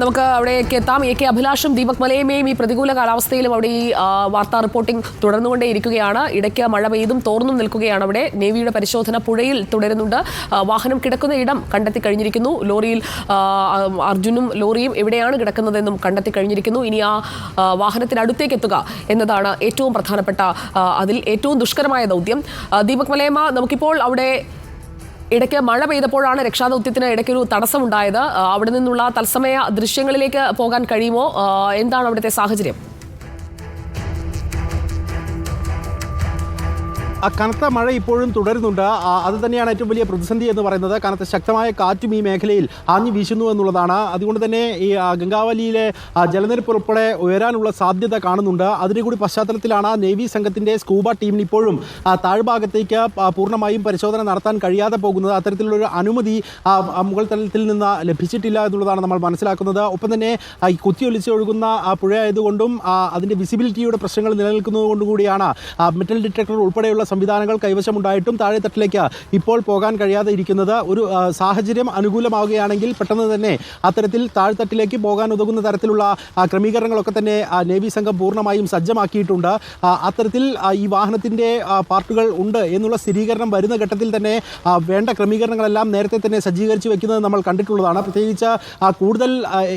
നമുക്ക് അവിടേക്ക് എത്താം. എ കെ അഭിലാഷും ദീപക് മലയമ്മയും ഈ പ്രതികൂല കാലാവസ്ഥയിലും അവിടെ ഈ വാർത്താ റിപ്പോർട്ടിംഗ് തുടർന്നുകൊണ്ടേയിരിക്കുകയാണ്. ഇടയ്ക്ക് മഴ പെയ്തും തോർന്നും നിൽക്കുകയാണ്. അവിടെ നേവിയുടെ പരിശോധന പുഴയിൽ തുടരുന്നുണ്ട്. വാഹനം കിടക്കുന്ന ഇടം കണ്ടെത്തി കഴിഞ്ഞിരിക്കുന്നു. ലോറിയിൽ അർജുനും ലോറിയും എവിടെയാണ് കിടക്കുന്നതെന്നും കണ്ടെത്തി കഴിഞ്ഞിരിക്കുന്നു. ഇനി ആ വാഹനത്തിനടുത്തേക്ക് എത്തുക എന്നതാണ് ഏറ്റവും പ്രധാനപ്പെട്ട, അതിൽ ഏറ്റവും ദുഷ്കരമായ ദൗത്യം. ദീപക് മലയമ്മ, നമുക്കിപ്പോൾ അവിടെ ഇടയ്ക്ക് മഴ പെയ്തപ്പോഴാണ് രക്ഷാദൗത്യത്തിന് ഇടയ്ക്കൊരു തടസ്സമുണ്ടായത്. അവിടെ നിന്നുള്ള തത്സമയ ദൃശ്യങ്ങളിലേക്ക് പോകാൻ കഴിയുമോ? എന്താണ് അവിടുത്തെ സാഹചര്യം? കനത്ത മഴ ഇപ്പോഴും തുടരുന്നുണ്ട്. അത് തന്നെയാണ് ഏറ്റവും വലിയ പ്രതിസന്ധി എന്ന് പറയുന്നത്. കനത്ത ശക്തമായ കാറ്റും ഈ മേഖലയിൽ ആഞ്ഞു വീശുന്നു എന്നുള്ളതാണ്. അതുകൊണ്ട് തന്നെ ഈ ഗംഗാവലിയിലെ ജലനിരപ്പ് ഉൾപ്പെടെ ഉയരാനുള്ള സാധ്യത കാണുന്നുണ്ട്. അതിൻ്റെ കൂടി പശ്ചാത്തലത്തിലാണ് നേവി സംഘത്തിൻ്റെ സ്കൂബ ടീമിന് ഇപ്പോഴും താഴ്ഭാഗത്തേക്ക് പൂർണ്ണമായും പരിശോധന നടത്താൻ കഴിയാതെ പോകുന്നത്. അത്തരത്തിലുള്ളൊരു അനുമതി മുകൾ തലത്തിൽ നിന്ന് ലഭിച്ചിട്ടില്ല എന്നുള്ളതാണ് നമ്മൾ മനസ്സിലാക്കുന്നത്. ഒപ്പം തന്നെ ഈ കുത്തിയൊലിച്ചൊഴുകുന്ന പുഴയായതുകൊണ്ടും അതിൻ്റെ വിസിബിലിറ്റിയുടെ പ്രശ്നങ്ങൾ നിലനിൽക്കുന്നതുകൊണ്ടും കൂടിയാണ് മെറ്റൽ ഡിറ്റക്ടർ ഉൾപ്പെടെയുള്ള സംവിധാനങ്ങൾ കൈവശമുണ്ടായിട്ടും താഴെത്തട്ടിലേക്ക് ഇപ്പോൾ പോകാൻ കഴിയാതെ ഇരിക്കുന്നത്. ഒരു സാഹചര്യം അനുകൂലമാവുകയാണെങ്കിൽ പെട്ടെന്ന് തന്നെ അത്തരത്തിൽ താഴ്ത്തട്ടിലേക്ക് പോകാൻ ഉതകുന്ന തരത്തിലുള്ള ക്രമീകരണങ്ങളൊക്കെ തന്നെ നേവി സംഘം പൂർണ്ണമായും സജ്ജമാക്കിയിട്ടുണ്ട്. അത്തരത്തിൽ ഈ വാഹനത്തിൻ്റെ പാർട്ടുകൾ ഉണ്ട് എന്നുള്ള സ്ഥിരീകരണം വരുന്ന ഘട്ടത്തിൽ തന്നെ വേണ്ട ക്രമീകരണങ്ങളെല്ലാം നേരത്തെ തന്നെ സജ്ജീകരിച്ച് വെക്കുന്നത് നമ്മൾ കണ്ടിട്ടുള്ളതാണ്. പ്രത്യേകിച്ച് കൂടുതൽ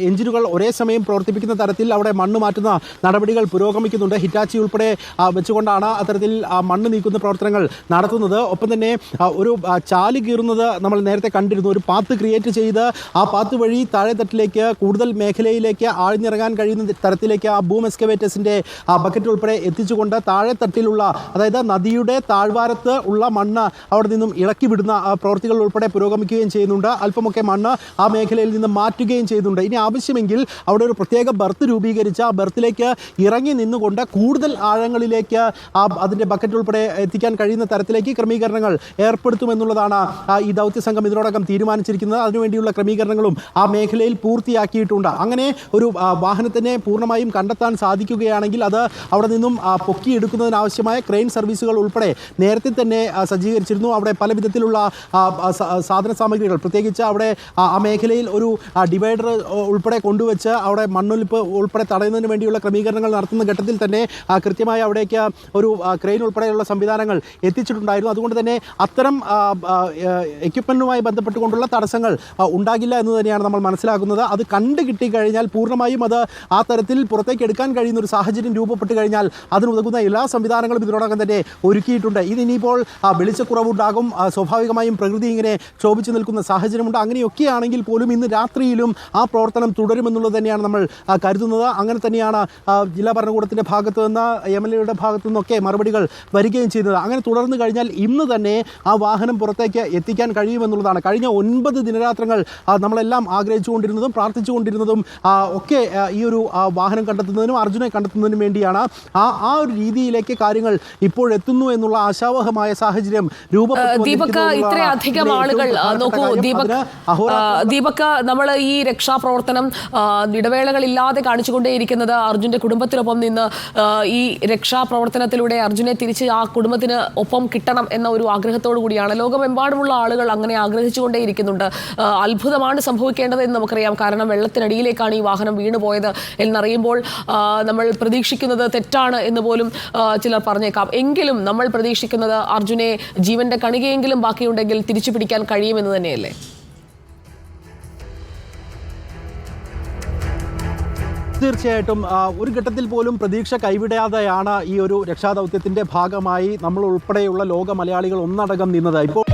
എഞ്ചിനുകൾ ഒരേ സമയം പ്രവർത്തിപ്പിക്കുന്ന തരത്തിൽ അവിടെ മണ്ണ് മാറ്റുന്ന നടപടികൾ പുരോഗമിക്കുന്നുണ്ട്. ഹിറ്റാച്ചി ഉൾപ്പെടെ വെച്ചുകൊണ്ടാണ് അത്തരത്തിൽ മണ്ണ് നീക്കുന്ന പ്രവർത്തനങ്ങൾ നടത്തുന്നത്. ഒപ്പം തന്നെ ഒരു ചാല് കീറുന്നത് നമ്മൾ നേരത്തെ കണ്ടിരുന്നു. ഒരു പാത്ത് ക്രിയേറ്റ് ചെയ്ത് ആ പാത്ത് വഴി താഴെത്തട്ടിലേക്ക് കൂടുതൽ മേഖലയിലേക്ക് ആഴ്ന്നിറങ്ങാൻ കഴിയുന്ന തരത്തിലേക്ക് ആ ബൂം എക്സ്കവേറ്റേഴ്സിൻ്റെ ബക്കറ്റ് ഉൾപ്പെടെ എത്തിച്ചുകൊണ്ട് താഴെത്തട്ടിലുള്ള, അതായത് നദിയുടെ താഴ്വാരത്ത് ഉള്ള മണ്ണ് അവിടെ നിന്നും ഇളക്കി വിടുന്ന പ്രവൃത്തികൾ ഉൾപ്പെടെ പുരോഗമിക്കുകയും ചെയ്യുന്നുണ്ട്. അല്പമൊക്കെ മണ്ണ് ആ മേഖലയിൽ നിന്ന് മാറ്റുകയും ചെയ്യുന്നുണ്ട്. ഇനി ആവശ്യമെങ്കിൽ അവിടെ ഒരു പ്രത്യേക ബർത്ത് രൂപീകരിച്ച് ആ ബർത്തിലേക്ക് ഇറങ്ങി നിന്നുകൊണ്ട് കൂടുതൽ ആഴങ്ങളിലേക്ക് അതിൻ്റെ ബക്കറ്റ് ഉൾപ്പെടെ എത്തിക്കാൻ കഴിയുന്ന തരത്തിലേക്ക് ക്രമീകരണങ്ങൾ ഏർപ്പെടുത്തുമെന്നുള്ളതാണ് ഈ ദൗത്യ സംഘം ഇതിനോടകം തീരുമാനിച്ചിരിക്കുന്നത്. അതിനുവേണ്ടിയുള്ള ക്രമീകരണങ്ങളും ആ മേഖലയിൽ പൂർത്തിയാക്കിയിട്ടുണ്ട്. അങ്ങനെ ഒരു വാഹനത്തിനെ പൂർണ്ണമായും കണ്ടെത്താൻ സാധിക്കുകയാണെങ്കിൽ അത് അവിടെ നിന്നും പൊക്കിയെടുക്കുന്നതിനാവശ്യമായ ക്രെയിൻ സർവീസുകൾ ഉൾപ്പെടെ നേരത്തെ തന്നെ സജ്ജീകരിച്ചിരുന്നു. അവിടെ പല വിധത്തിലുള്ള സാധന സാമഗ്രികൾ, പ്രത്യേകിച്ച് അവിടെ ആ മേഖലയിൽ ഒരു ഡിവൈഡർ ഉൾപ്പെടെ കൊണ്ടുവച്ച് അവിടെ മണ്ണൊലിപ്പ് ഉൾപ്പെടെ തടയുന്നതിന് വേണ്ടിയുള്ള ക്രമീകരണങ്ങൾ നടത്തുന്ന ഘട്ടത്തിൽ തന്നെ കൃത്യമായി അവിടേക്ക് ഒരു ക്രെയിൻ ഉൾപ്പെടെയുള്ള സംവിധാനങ്ങൾ എത്തിച്ചിട്ടുണ്ടായിരുന്നു. അതുകൊണ്ട് തന്നെ അത്തരം എക്യുപ്മെൻറ്റുമായി ബന്ധപ്പെട്ടുകൊണ്ടുള്ള തടസ്സങ്ങൾ ഉണ്ടാകില്ല എന്ന് തന്നെയാണ് നമ്മൾ മനസ്സിലാക്കുന്നത്. അത് കണ്ടു കിട്ടിക്കഴിഞ്ഞാൽ പൂർണ്ണമായും അത് ആ തരത്തിൽ പുറത്തേക്ക് എടുക്കാൻ കഴിയുന്ന ഒരു സാഹചര്യം രൂപപ്പെട്ട് കഴിഞ്ഞാൽ അതിനുതകുന്ന എല്ലാ സംവിധാനങ്ങളും ഇതിനോടകം തന്നെ ഒരുക്കിയിട്ടുണ്ട്. ഇതിനിപ്പോൾ വെളിച്ചക്കുറവുണ്ടാകും. സ്വാഭാവികമായും പ്രകൃതി ഇങ്ങനെ ക്ഷോഭിച്ചു നിൽക്കുന്ന സാഹചര്യമുണ്ട്. അങ്ങനെയൊക്കെയാണെങ്കിൽ പോലും ഇന്ന് രാത്രിയിലും ആ പ്രവർത്തനം തുടരുമെന്നുള്ളത് തന്നെയാണ് നമ്മൾ കരുതുന്നത്. അങ്ങനെ തന്നെയാണ് ജില്ലാ ഭരണകൂടത്തിൻ്റെ ഭാഗത്തു നിന്ന് MLAയുടെ ഭാഗത്തു നിന്നൊക്കെ മറുപടികൾ വരികയും ചെയ്യുന്നത്. അങ്ങനെ തുടർന്ന് കഴിഞ്ഞാൽ ഇന്ന് തന്നെ ആ വാഹനം പുറത്തേക്ക് എത്തിക്കാൻ കഴിയുമെന്നുള്ളതാണ്. കഴിഞ്ഞ 9 ദിനരാത്രങ്ങൾ നമ്മളെല്ലാം ആഗ്രഹിച്ചുകൊണ്ടിരുന്നതും പ്രാർത്ഥിച്ചുകൊണ്ടിരുന്നതും ഒക്കെ ഈ ഒരു വാഹനം കണ്ടെത്തുന്നതിനും അർജുനെ കണ്ടെത്തുന്നതിനും വേണ്ടിയാണ്. ആ ഒരു രീതിയിലേക്ക് കാര്യങ്ങൾ ഇപ്പോഴെത്തുന്നു എന്നുള്ള ആശാവഹമായ സാഹചര്യം ദീപക്, ഇത്രയധികം ആളുകൾ നോക്കൂ ദീപക്, നമ്മൾ ഈ രക്ഷാപ്രവർത്തനം ഇടവേളകളില്ലാതെ കാണിച്ചുകൊണ്ടേയിരിക്കുന്നത് അർജുന്റെ കുടുംബത്തിനൊപ്പം നിന്ന് ഈ രക്ഷാപ്രവർത്തനത്തിലൂടെ അർജുനെ തിരിച്ച് ആ കുടുംബത്തിന് ഒപ്പം കിട്ടണം എന്ന ഒരു ആഗ്രഹത്തോടു കൂടിയാണ്. ലോകമെമ്പാടുമുള്ള ആളുകൾ അങ്ങനെ ആഗ്രഹിച്ചുകൊണ്ടേയിരിക്കുന്നുണ്ട്. അത്ഭുതമാണ് സംഭവിക്കേണ്ടത് എന്ന് നമുക്കറിയാം. കാരണം വെള്ളത്തിനടിയിലേക്കാണ് ഈ വാഹനം വീണുപോയത് എന്നറിയുമ്പോൾ നമ്മൾ പ്രതീക്ഷിക്കുന്നത് തെറ്റാണ് എന്ന് പോലും ചിലർ പറഞ്ഞേക്കാം. എങ്കിലും നമ്മൾ പ്രതീക്ഷിക്കുന്നത് അർജുനെ ജീവന്റെ കണികയെങ്കിലും ബാക്കിയുണ്ടെങ്കിൽ തിരിച്ചു പിടിക്കാൻ കഴിയുമെന്ന് തന്നെയല്ലേ? തീർച്ചയായിട്ടും ഒരു ഘട്ടത്തിൽ പോലും പ്രതീക്ഷ കൈവിടാതെയാണ് ഈ ഒരു രക്ഷാദൗത്യത്തിൻ്റെ ഭാഗമായി നമ്മൾ ഉൾപ്പെടെയുള്ള ലോക മലയാളികൾ ഒന്നടങ്കം നിന്നത്. ഇപ്പോൾ